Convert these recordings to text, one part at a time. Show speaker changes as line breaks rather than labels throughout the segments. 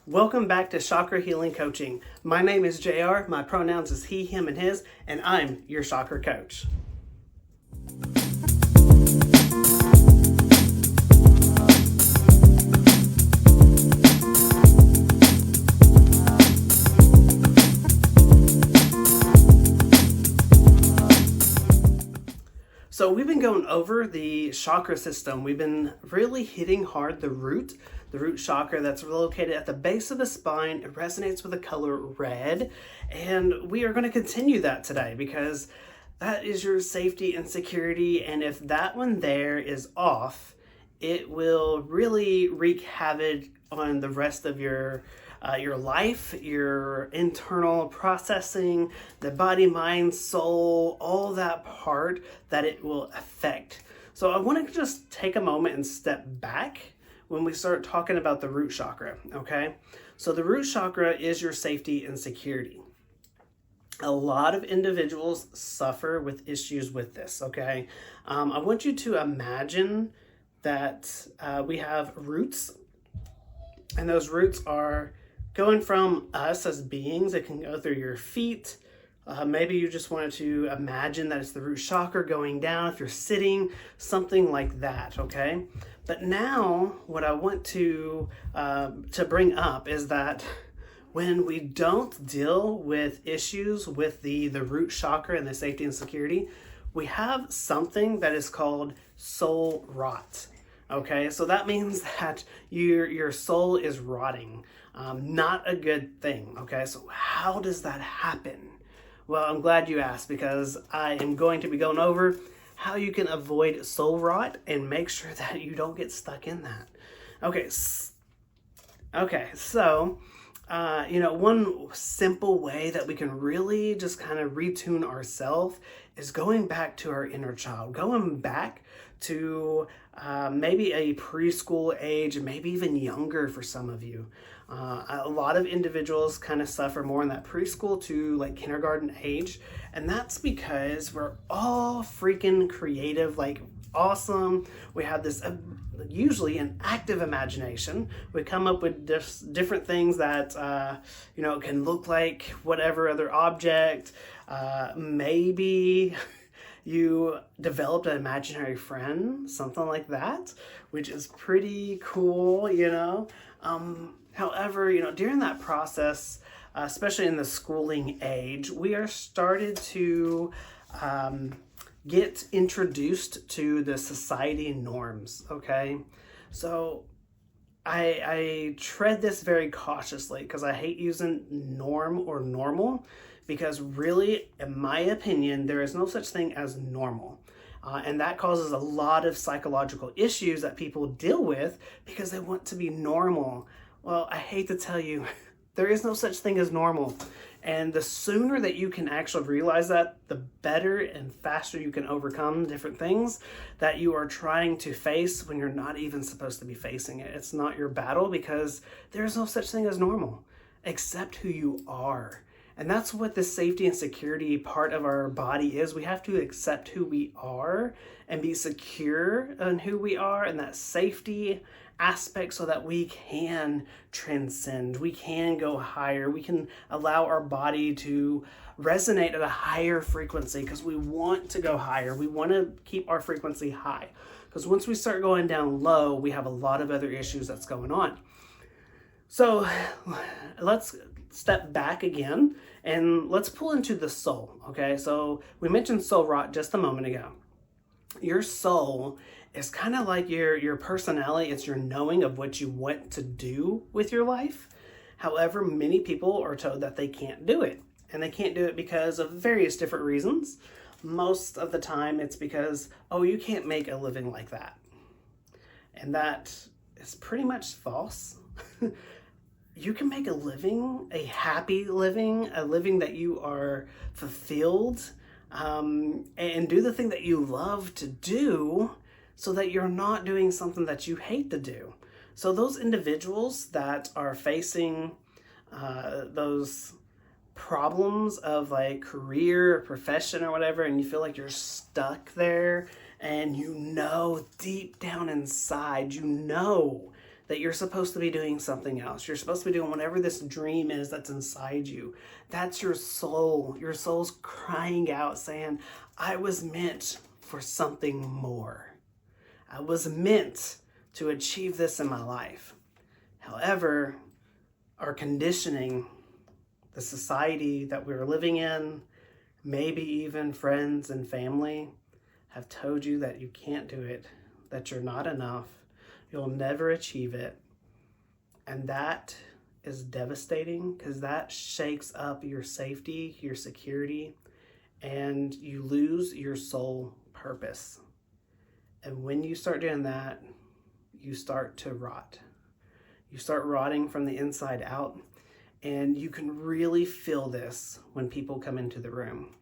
Welcome back to Chakra Healing Coaching. My name is JR, my pronouns is he, him, and his, and I'm your chakra coach. So we've been going over the chakra system. We've been really hitting hard the root chakra that's located at the base of the spine. It resonates with the color red. And we are going to continue that today because that is your safety and security. And if that one there is off, it will really wreak havoc on the rest of your life, your internal processing, the body, mind, soul, all that part that it will affect. So I want to just take a moment and step back when we start talking about the root chakra, okay? So the root chakra is your safety and security. A lot of individuals suffer with issues with this, okay? I want you to imagine that we have roots, and those roots are going from us as beings. It can go through your feet. Maybe you just wanted to imagine that it's the root chakra going down if you're sitting, something like that, okay? But now what I want to bring up is that when we don't deal with issues with the root chakra and the safety and security, we have something that is called soul rot. Okay, so that means that your soul is rotting. Not a good thing. Okay, so how does that happen? Well, I'm glad you asked because I am going to be going over how you can avoid soul rot and make sure that you don't get stuck in that. Okay, so one simple way that we can really just kind of retune ourselves is going back to our inner child, going back to maybe a preschool age, maybe even younger for some of you. A lot of individuals kind of suffer more in that preschool to like kindergarten age, and that's because we're all freaking creative, like awesome. We have this usually an active imagination. We come up with different things that can look like whatever other object. Maybe you developed an imaginary friend, something like that, which is pretty cool, However, during that process, especially in the schooling age, we are started to get introduced to the society norms, okay? So I tread this very cautiously because I hate using norm or normal because really, in my opinion, there is no such thing as normal. And that causes a lot of psychological issues that people deal with because they want to be normal. Well, I hate to tell you, there is no such thing as normal. And the sooner that you can actually realize that, the better and faster you can overcome different things that you are trying to face when you're not even supposed to be facing it. It's not your battle because there is no such thing as normal. Accept who you are. And that's what the safety and security part of our body is. We have to accept who we are and be secure in who we are and that safety aspect so that we can transcend, we can go higher, we can allow our body to resonate at a higher frequency because we want to go higher. We want to keep our frequency high because once we start going down low, we have a lot of other issues that's going on. So let's step back again and let's pull into the soul, okay? So we mentioned soul rot just a moment ago. Your soul is kind of like your personality. It's your knowing of what you want to do with your life. However, many people are told that they can't do it. And they can't do it because of various different reasons. Most of the time it's because, you can't make a living like that. And that is pretty much false. You can make a living, a happy living, a living that you are fulfilled, and do the thing that you love to do so that you're not doing something that you hate to do. So those individuals that are facing those problems of like career or profession or whatever, and you feel like you're stuck there, and deep down inside, that you're supposed to be doing something else. You're supposed to be doing whatever this dream is that's inside you. That's your soul. Your soul's crying out saying, I was meant for something more. I was meant to achieve this in my life. However, our conditioning, the society that we're living in, maybe even friends and family, have told you that you can't do it, that you're not enough, you'll never achieve it. And that is devastating because that shakes up your safety, your security, and you lose your soul purpose. And when you start doing that, you start to rot. You start rotting from the inside out, and you can really feel this when people come into the room.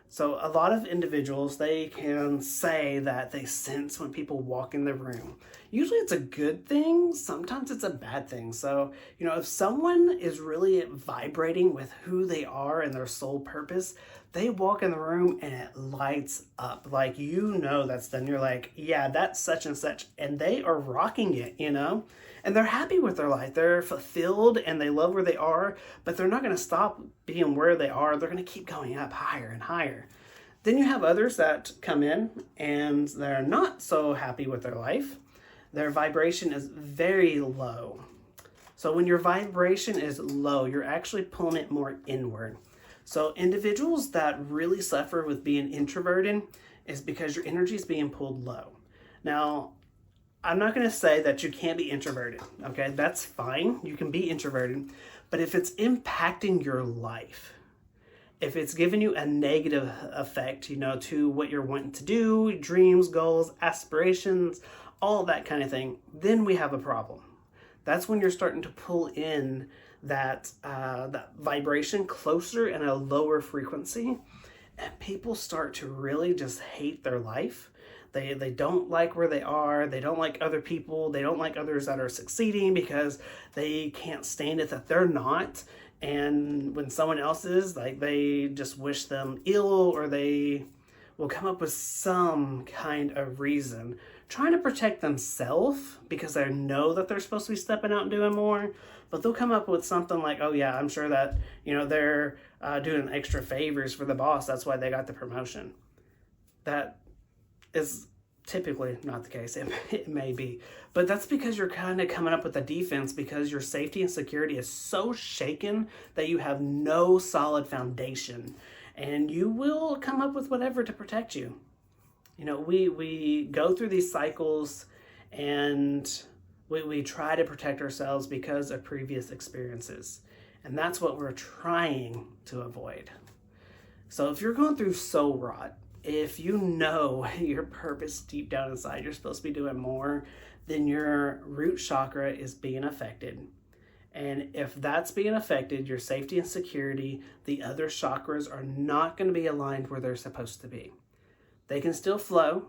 So a lot of individuals, they can say that they sense when people walk in the room. Usually it's a good thing, sometimes it's a bad thing. So, if someone is really vibrating with who they are and their soul purpose, they walk in the room and it lights up. Like, that's them. You're like, yeah, that's such and such. And they are rocking it, And they're happy with their life. They're fulfilled and they love where they are, but they're not going to stop being where they are. They're going to keep going up higher and higher. Then you have others that come in and they're not so happy with their life. Their vibration is very low. So when your vibration is low, you're actually pulling it more inward. So individuals that really suffer with being introverted is because your energy is being pulled low. Now, I'm not going to say that you can't be introverted, okay? That's fine. You can be introverted. But if it's impacting your life, if it's giving you a negative effect, to what you're wanting to do, dreams, goals, aspirations, all that kind of thing, then we have a problem. That's when you're starting to pull in that vibration closer and a lower frequency, and people start to really just hate their life. They don't like where they are. They don't like other people. They don't like others that are succeeding because they can't stand it that they're not. And when someone else is, they just wish them ill, or they will come up with some kind of reason trying to protect themselves because they know that they're supposed to be stepping out and doing more. But they'll come up with something like, oh yeah, I'm sure that, they're doing extra favors for the boss. That's why they got the promotion. That is typically not the case. It may be. But that's because you're kind of coming up with a defense because your safety and security is so shaken that you have no solid foundation. And you will come up with whatever to protect you. We go through these cycles and we try to protect ourselves because of previous experiences. And that's what we're trying to avoid. So if you're going through soul rot, if you know your purpose deep down inside, you're supposed to be doing more, then your root chakra is being affected. And if that's being affected, your safety and security, the other chakras are not going to be aligned where they're supposed to be. They can still flow,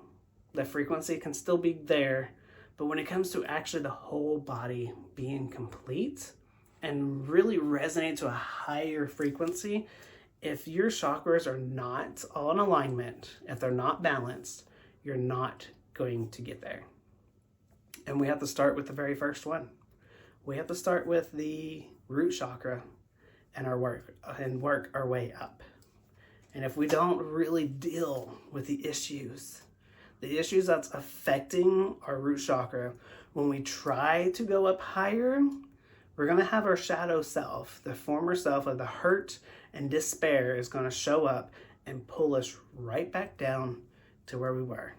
the frequency can still be there, but when it comes to actually the whole body being complete and really resonate to a higher frequency, if your chakras are not all in alignment, if they're not balanced, you're not going to get there. And we have to start with the very first one. We have to start with the root chakra and work our way up. And if we don't really deal with the issues that's affecting our root chakra, when we try to go up higher, we're going to have our shadow self, the former self of the hurt and despair, is going to show up and pull us right back down to where we were.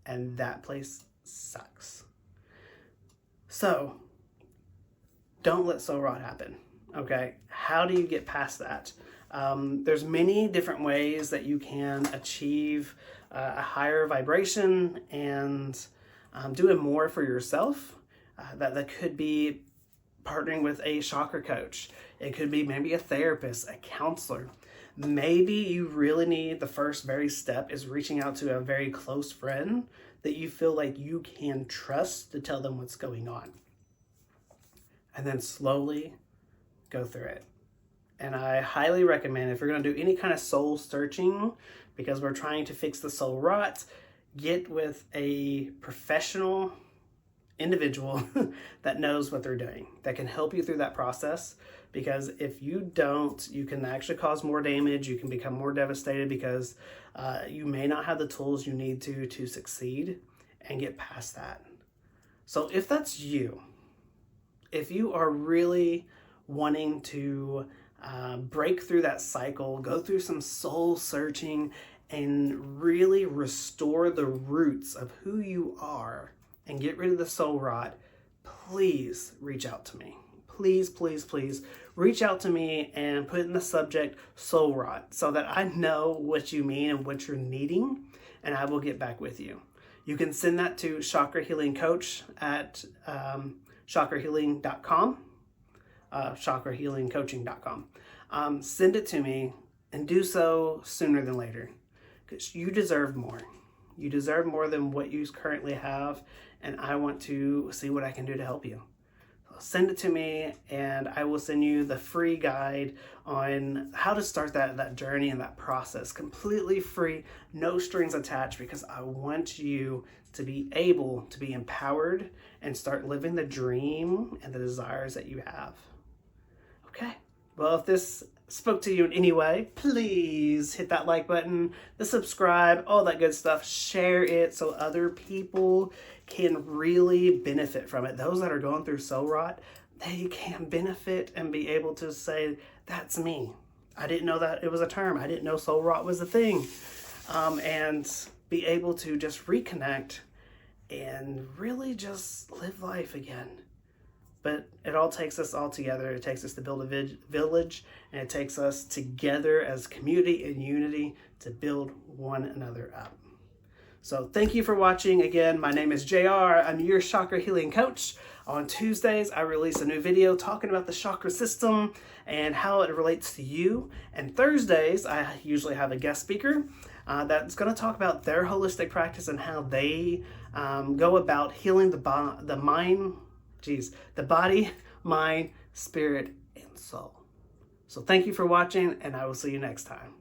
And that place sucks. So, don't let soul rot happen, okay? How do you get past that? There's many different ways that you can achieve a higher vibration and doing more for yourself. That could be partnering with a chakra coach. It could be maybe a therapist, a counselor. Maybe you really need, the first very step is reaching out to a very close friend that you feel like you can trust to tell them what's going on. And then slowly go through it. And I highly recommend, if you're going to do any kind of soul searching, because we're trying to fix the soul rot, get with a professional individual that knows what they're doing, that can help you through that process. Because if you don't, you can actually cause more damage. You can become more devastated because you may not have the tools you need to succeed and get past that. So if that's you, if you are really wanting to break through that cycle, go through some soul searching, and really restore the roots of who you are and get rid of the soul rot, please reach out to me. Please, please, please reach out to me and put in the subject soul rot so that I know what you mean and what you're needing, and I will get back with you. You can send that to Chakra Healing Coach at chakrahealing.com, chakrahealingcoaching.com. Send it to me, and do so sooner than later, because you deserve more. You deserve more than what you currently have, and I want to see what I can do to help you. Send it to me, and I will send you the free guide on how to start that journey and that process completely free, no strings attached, because I want you to be able to be empowered and start living the dream and the desires that you have. Okay, well, if this spoke to you in any way, please hit that like button, the subscribe, all that good stuff. Share it so other people can really benefit from it. Those that are going through soul rot, they can benefit and be able to say, that's me. I didn't know that it was a term. I didn't know soul rot was a thing. And be able to just reconnect and really just live life again. But it all takes us all together. It takes us to build a village, and it takes us together as community and unity to build one another up. So thank you for watching. Again, my name is JR. I'm your chakra healing coach. On Tuesdays, I release a new video talking about the chakra system and how it relates to you. And Thursdays, I usually have a guest speaker that's going to talk about their holistic practice and how they go about healing the body, mind, spirit, and soul. So thank you for watching, and I will see you next time.